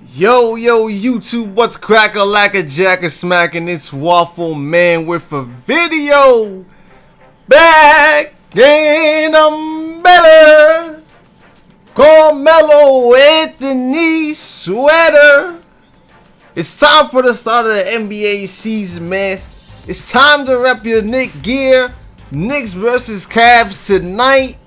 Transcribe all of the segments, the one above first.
Yo, YouTube, what's crackalackajackasmacin? It's Waffleman with a video. Back and I'm better. Carmelo Anthony sweater. It's time for the start of the NBA season, man. It's time to rep your Knicks gear. Knicks versus Cavs tonight.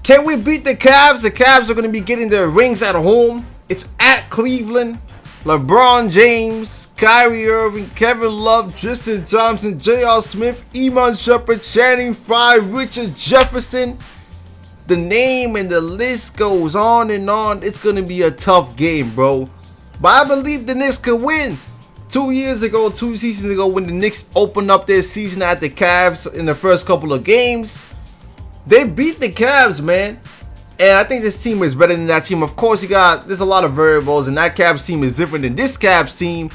Can we beat the Cavs? The Cavs are going to be getting their rings at home. It's at Cleveland. LeBron James, Kyrie Irving, Kevin Love, Tristan Thompson, J.R. Smith, Iman Shumpert, Channing Frye, Richard Jefferson. The name and the list goes on and on. It's going to be a tough game, bro. But I believe the Knicks could win. 2 seasons ago, when the Knicks opened up their season at the Cavs in the first couple of games, they beat the Cavs, man. And I think this team is better than that team. Of course, there's a lot of variables, and that Cavs team is different than this Cavs team.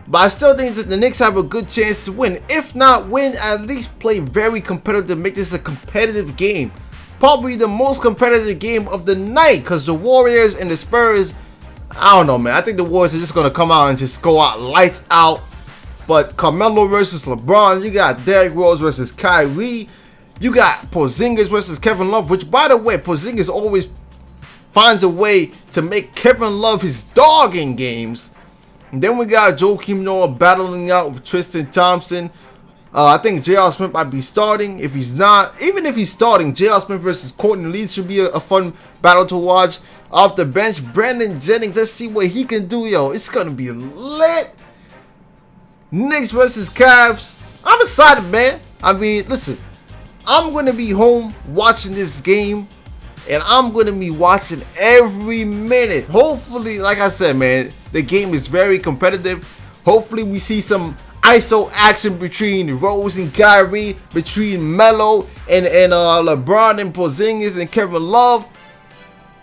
But I still think that the Knicks have a good chance to win. If not win, at least play very competitive, make this a competitive game. Probably the most competitive game of the night, because the Warriors and the Spurs, I don't know, man. I think the Warriors are just going to come out and just go out lights out. But Carmelo versus LeBron, you got Derrick Rose versus Kyrie. You got Porzingis versus Kevin Love, which, by the way, Porzingis always finds a way to make Kevin Love his dog in games. And then we got Joakim Noah battling out with Tristan Thompson. I think J.R. Smith might be starting. If he's not, even if he's starting, J.R. Smith versus Courtney Lee should be a fun battle to watch. Off the bench, Brandon Jennings. Let's see what he can do, yo. It's going to be lit. Knicks versus Cavs. I'm excited, man. I mean, listen. I'm going to be home watching this game, and I'm going to be watching every minute. Hopefully, like I said, man, the game is very competitive. Hopefully, we see some ISO action between Rose and Kyrie, between Melo and LeBron and Porzingis and Kevin Love,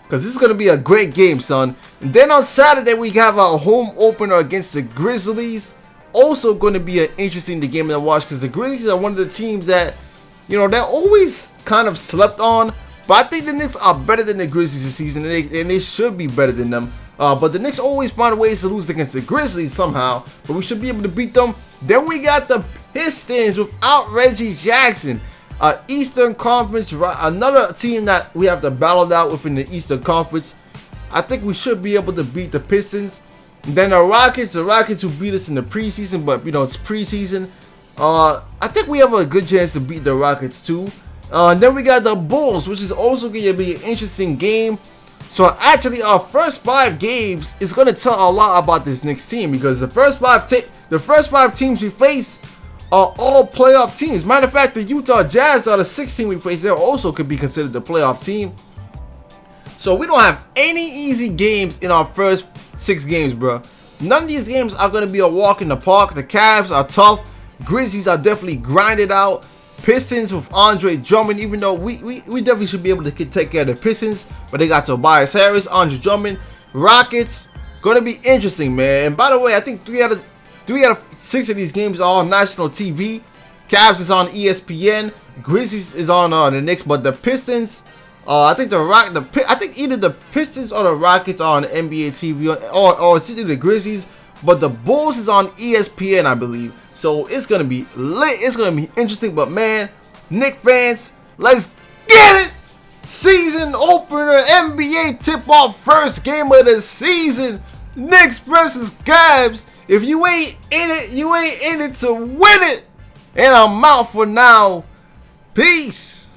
because this is going to be a great game, son. And then on Saturday, we have a home opener against the Grizzlies. Also going to be an interesting game to watch, because the Grizzlies are one of the teams that, you know, they're always kind of slept on. But I think the Knicks are better than the Grizzlies this season, and they should be better than them. But the Knicks always find ways to lose against the Grizzlies somehow. But we should be able to beat them. Then we got the Pistons without Reggie Jackson. Eastern Conference, another team that we have to battle out within the Eastern Conference. I think we should be able to beat the Pistons. And then the Rockets who beat us in the preseason, but you know, it's preseason. I think we have a good chance to beat the Rockets too. And then we got the Bulls, which is also going to be an interesting game. So actually, our first 5 games is going to tell a lot about this Knicks team, because the first five teams we face are all playoff teams. Matter of fact, the Utah Jazz are the 6th team we face. They also could be considered the playoff team. So we don't have any easy games in our first 6 games, bro. None of these games are going to be a walk in the park. The Cavs are tough. Grizzlies are definitely grinded out. Pistons with Andre Drummond, even though we definitely should be able to take care of the Pistons, but they got Tobias Harris, Andre Drummond. Rockets, gonna be interesting, man. And by the way, I think 3 out of 6 of these games are on national TV. Cavs is on ESPN. Grizzlies is on the Knicks, but the Pistons, I think I think either the Pistons or the Rockets are on NBA TV, or it's either the Grizzlies. But the Bulls is on ESPN, I believe. So it's going to be lit. It's going to be interesting. But, man, Knicks fans, let's get it. Season opener, NBA tip-off, first game of the season. Knicks versus Cavs. If you ain't in it, you ain't in it to win it. And I'm out for now. Peace.